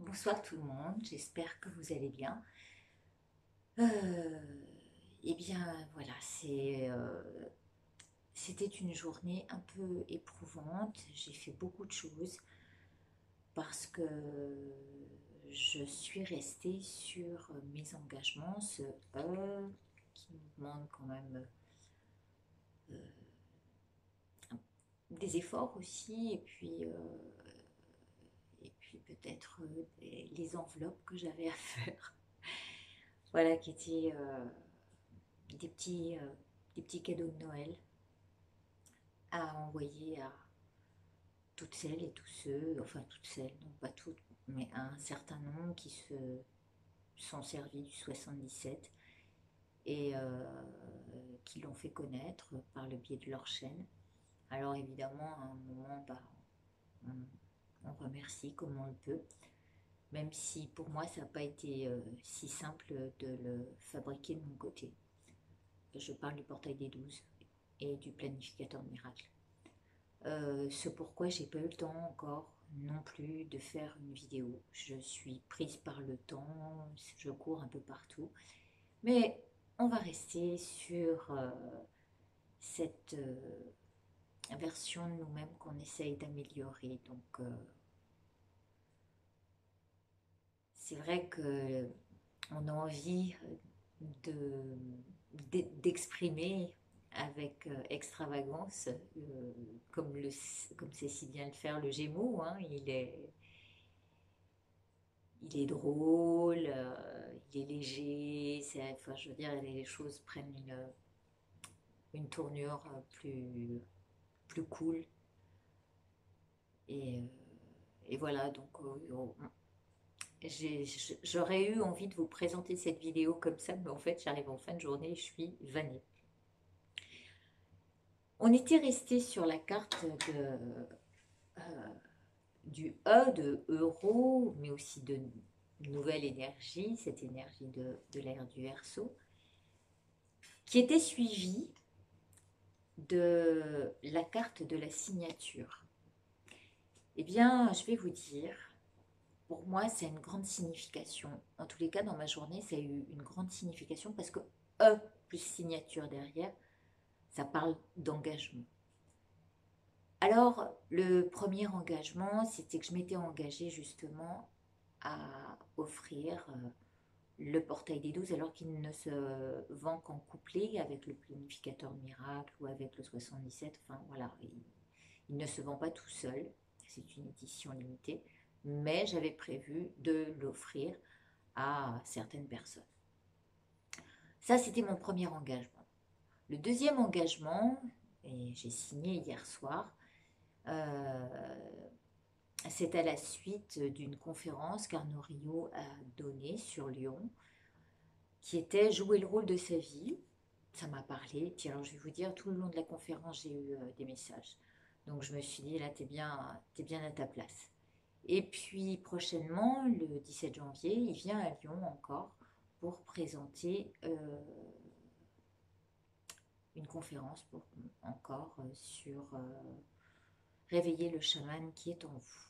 Bonsoir tout le monde, j'espère que vous allez bien. Euh, eh bien voilà, c'était une journée un peu éprouvante. J'ai fait beaucoup de choses parce que je suis restée sur mes engagements, qui nous demande quand même euh, des efforts aussi, et puis peut-être les enveloppes que j'avais à faire. Voilà, qui étaient des des petits cadeaux de Noël à envoyer à toutes celles et tous ceux, enfin toutes celles, non pas toutes, mais à un certain nombre qui se sont servis du 77 et qui l'ont fait connaître par le biais de leur chaîne. Alors évidemment, à un moment, on remercie comme on le peut, même si pour moi, ça n'a pas été si simple de le fabriquer de mon côté. Je parle du portail des 12 et du planificateur de miracles. Ce pourquoi j'ai pas eu le temps encore non plus de faire une vidéo. Je suis prise par le temps, je cours un peu partout. Mais on va rester sur cette version de nous-mêmes qu'on essaye d'améliorer. Donc c'est vrai que on a envie de d'exprimer avec extravagance, comme sait si bien le faire le Gémeaux, hein, il est drôle, il est léger, enfin, je veux dire, les choses prennent une tournure plus cool. Et, et voilà, donc j'aurais eu envie de vous présenter cette vidéo comme ça, mais en fait, j'arrive en fin de journée et je suis vannée. On était resté sur la carte du E, de euro, mais aussi de nouvelle énergie, cette énergie de l'ère du Verseau, qui était suivie de la carte de la signature. Eh bien, je vais vous dire, pour moi, c'est une grande signification. En tous les cas, dans ma journée, ça a eu une grande signification parce que E plus signature derrière, ça parle d'engagement. Alors, le premier engagement, c'était que je m'étais engagée justement à offrir le portail des 12 alors qu'il ne se vend qu'en couplet avec le planificateur miracle ou avec le 77. Enfin voilà, il ne se vend pas tout seul, c'est une édition limitée, mais j'avais prévu de l'offrir à certaines personnes. Ça, c'était mon premier engagement. Le deuxième engagement, et j'ai signé hier soir, euh, c'est à la suite d'une conférence qu'Arnaud Rio a donnée sur Lyon, qui était jouer le rôle de sa vie. Ça m'a parlé. Puis alors, je vais vous dire, tout le long de la conférence, j'ai eu des messages. Donc, je me suis dit, là, t'es bien à ta place. Et puis, prochainement, le 17 janvier, il vient à Lyon encore pour présenter une conférence encore sur réveiller le chaman qui est en vous.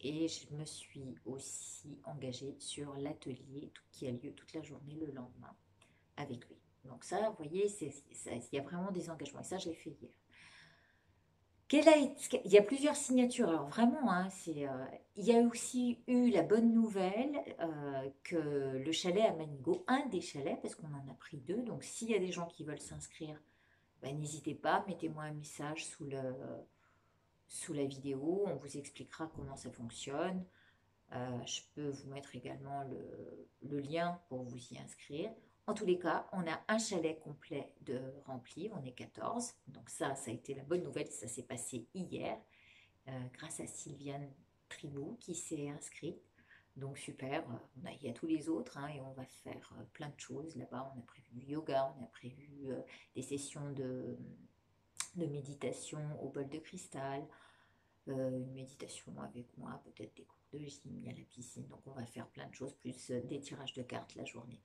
Et je me suis aussi engagée sur l'atelier qui a lieu toute la journée le lendemain avec lui. Donc ça, vous voyez, il y a vraiment des engagements. Et ça, je l'ai fait hier. Il y a plusieurs signatures. Alors vraiment, hein, il y a aussi eu la bonne nouvelle que le chalet à Manigo, un des chalets, parce qu'on en a pris deux, donc s'il y a des gens qui veulent s'inscrire, ben, n'hésitez pas, mettez-moi un message sous la vidéo, on vous expliquera comment ça fonctionne. Je peux vous mettre également le lien pour vous y inscrire. En tous les cas, on a un chalet complet de rempli, on est 14. Donc ça a été la bonne nouvelle, ça s'est passé hier, grâce à Sylviane Tribou qui s'est inscrite. Donc super, il y a tous les autres hein, et on va faire plein de choses là-bas. On a prévu du yoga, on a prévu des sessions de méditation au bol de cristal, une méditation avec moi, peut-être des cours de gym, il y a la piscine, donc on va faire plein de choses, plus des tirages de cartes la journée.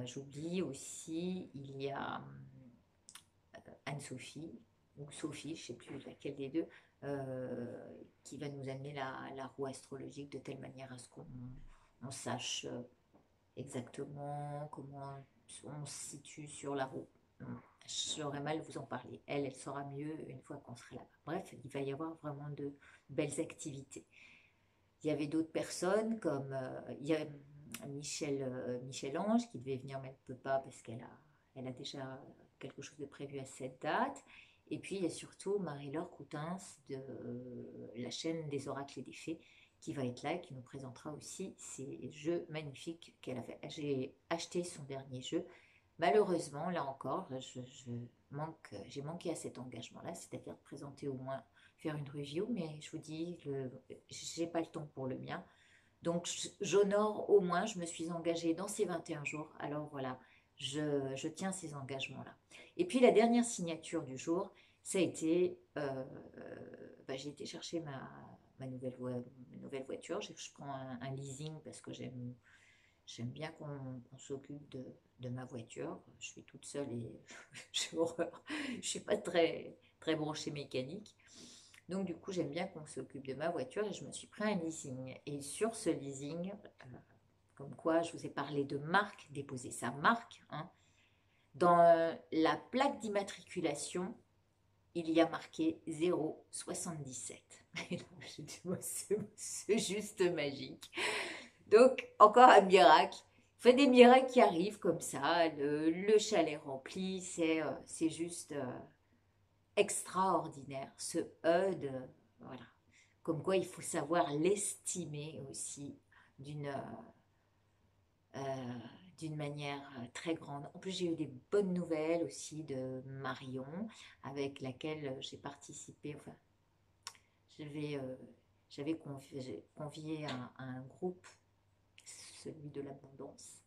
J'oublie aussi, il y a Anne-Sophie, ou Sophie, je ne sais plus laquelle des deux, qui va nous amener la roue astrologique de telle manière à ce qu'on on sache exactement comment on se situe sur la roue. J'aurais mal vous en parler. Elle saura mieux une fois qu'on sera là-bas. Bref, il va y avoir vraiment de belles activités. Il y avait d'autres personnes comme il y a Michel-Ange qui devait venir, mais elle ne peut pas parce elle a déjà quelque chose de prévu à cette date. Et puis il y a surtout Marie-Laure Coutins de la chaîne des oracles et des fées qui va être là et qui nous présentera aussi ces jeux magnifiques qu'elle a fait. J'ai acheté son dernier jeu. Malheureusement, là encore, j'ai manqué à cet engagement-là, c'est-à-dire de présenter au moins, faire une review, mais je vous dis, j'ai pas le temps pour le mien. Donc, j'honore au moins, je me suis engagée dans ces 21 jours. Alors voilà, je tiens ces engagements-là. Et puis, la dernière signature du jour, ça a été, j'ai été chercher ma nouvelle voiture. Je prends un leasing parce que j'aime bien qu'on s'occupe de ma voiture. Je suis toute seule et j'ai horreur. Je ne suis pas très branchée mécanique. Donc du coup, j'aime bien qu'on s'occupe de ma voiture et je me suis pris un leasing. Et sur ce leasing, comme quoi je vous ai parlé de marque, déposer sa marque, hein, dans la plaque d'immatriculation, il y a marqué 0,77. Et là, je dis, moi, c'est juste magique. Donc, encore un miracle. Fait des miracles qui arrivent comme ça. Le chalet rempli, c'est juste extraordinaire. Ce HUD, voilà. Comme quoi, il faut savoir l'estimer aussi d'une euh, d'une manière très grande. En plus, j'ai eu des bonnes nouvelles aussi de Marion, avec laquelle j'ai participé. Enfin, j'avais convié à un groupe, celui de l'abondance,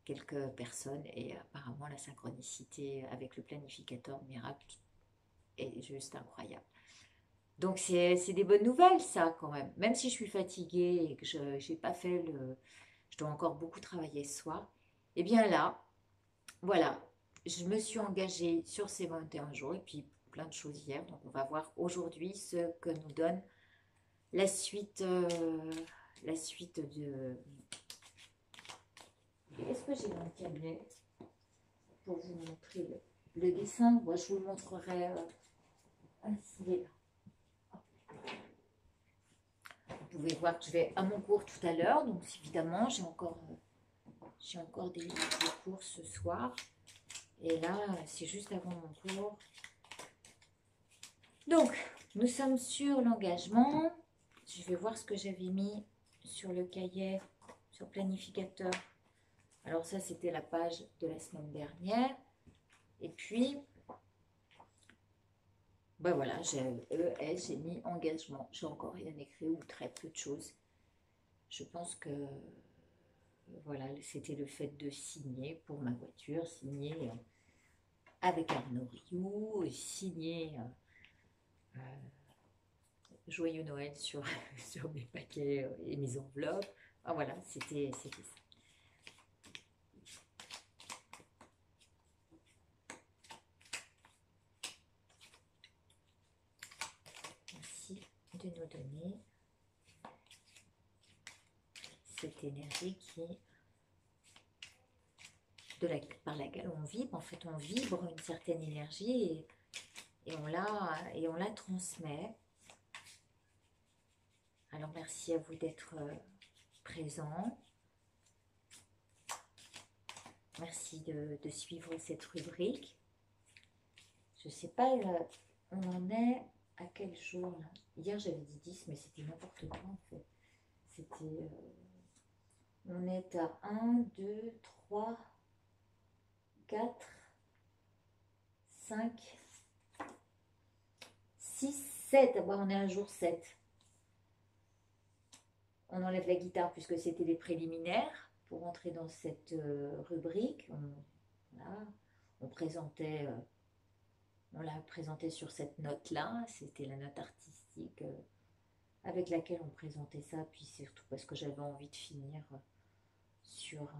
quelques personnes, et apparemment la synchronicité avec le planificateur miracle est juste incroyable. Donc c'est des bonnes nouvelles ça quand même. Même si je suis fatiguée et que je n'ai pas fait je dois encore beaucoup travailler ce soir. Et bien là, voilà, je me suis engagée sur ces 21 jours et puis plein de choses hier. Donc on va voir aujourd'hui ce que nous donne la suite, la suite de... Est-ce que j'ai un cabinet pour vous montrer le dessin? Moi, je vous le montrerai ainsi. Vous pouvez voir que je vais à mon cours tout à l'heure. Donc évidemment, j'ai encore des cours ce soir. Et là, c'est juste avant mon cours. Donc, nous sommes sur l'engagement. Je vais voir ce que j'avais mis sur le cahier, sur planificateur. Alors ça, c'était la page de la semaine dernière. Et puis, ben voilà, j'ai mis engagement. J'ai encore rien écrit ou très peu de choses. Je pense que voilà, c'était le fait de signer pour ma voiture, signer avec Arnaud Rioux, signer Joyeux Noël sur, sur mes paquets et mes enveloppes. Ah, voilà, c'était ça. Merci de nous donner cette énergie par laquelle on vibre. En fait, on vibre une certaine énergie et on la transmet. Alors, merci à vous d'être présents. Merci de suivre cette rubrique. Je ne sais pas, on en est à quel jour là? Hier, j'avais dit 10, mais c'était n'importe quoi en fait. C'était... on est à 1, 2, 3, 4, 5, 6, 7. Ah bah, on est à jour 7. On enlève la guitare puisque c'était les préliminaires pour entrer dans cette rubrique. Voilà, on présentait, on l'a présenté sur cette note-là. C'était la note artistique avec laquelle on présentait ça. Puis surtout parce que j'avais envie de finir sur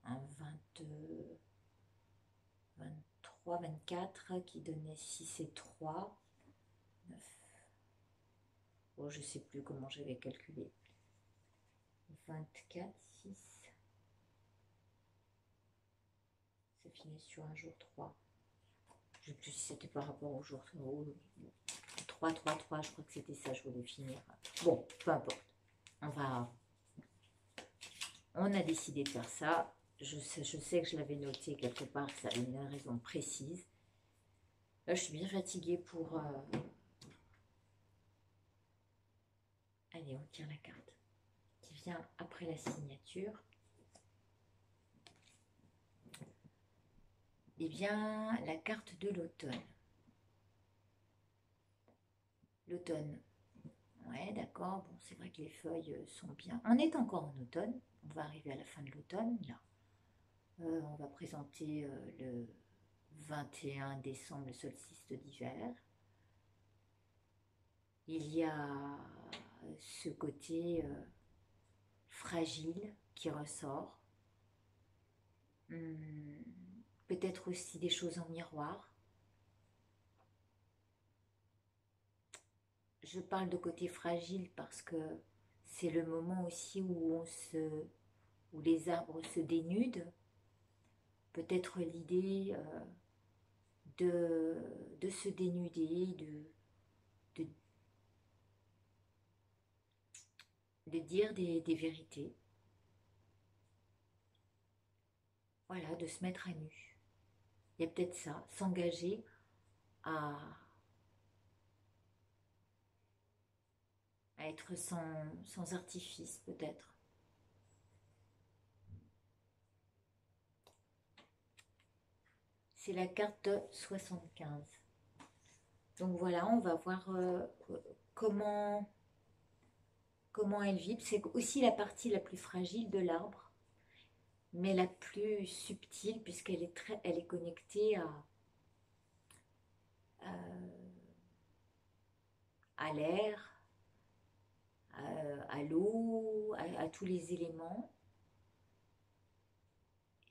un 23, 24 qui donnait 6 et 3. 9. Oh, je ne sais plus comment j'avais calculé. 24, 6. Ça finit sur un jour 3. Je ne sais plus si c'était par rapport au jour 3, 3, 3. Je crois que c'était ça, je voulais finir. Bon, peu importe. On a décidé de faire ça. Je sais que je l'avais noté quelque part, ça a une raison précise. Là, je suis bien fatiguée pour... Allez, on tire la carte qui vient après la signature. Eh bien, la carte de l'automne. L'automne. Ouais, d'accord. Bon, c'est vrai que les feuilles sont bien. On est encore en automne. On va arriver à la fin de l'automne, là. On va présenter le 21 décembre, le solstice d'hiver. Il y a ce côté fragile qui ressort. Peut-être aussi des choses en miroir. Je parle de côté fragile parce que c'est le moment aussi où où les arbres se dénudent. Peut-être l'idée de se dénuder, de, de dire des vérités. Voilà, de se mettre à nu. Il y a peut-être ça, s'engager à être sans artifice peut-être. C'est la carte 75. Donc voilà, on va voir comment elle vibre. C'est aussi la partie la plus fragile de l'arbre, mais la plus subtile elle est connectée à l'air, à l'eau, à tous les éléments.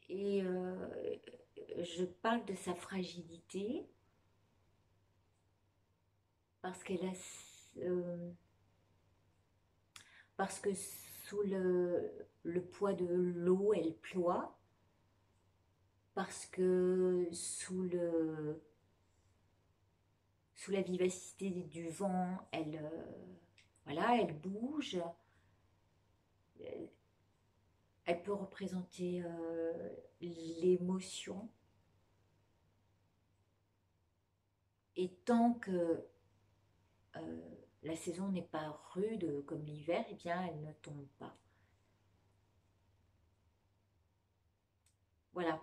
Et je parle de sa fragilité parce qu'elle a parce que sous le poids de l'eau, elle ploie, parce que sous la vivacité du vent, voilà, elle bouge. Elle peut représenter l'émotion. Et tant que la saison n'est pas rude comme l'hiver, eh bien, elle ne tombe pas. Voilà.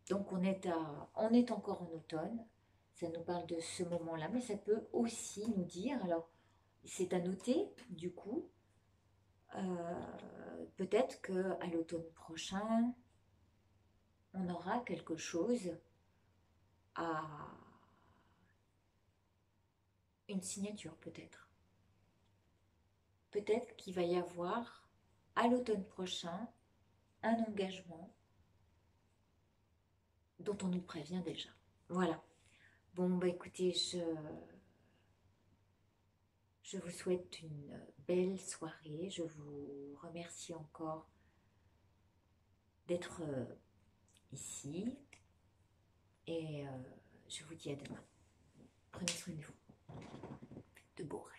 Donc, on est encore en automne. Ça nous parle de ce moment-là, mais ça peut aussi nous dire, alors, c'est à noter, du coup, peut-être qu'à l'automne prochain, on aura quelque chose à une signature, peut-être. Peut-être qu'il va y avoir à l'automne prochain un engagement dont on nous prévient déjà. Voilà. Bon, bah écoutez, je vous souhaite une belle soirée. Je vous remercie encore d'être ici. Et je vous dis à demain. Prenez soin de vous. De beaux rêves.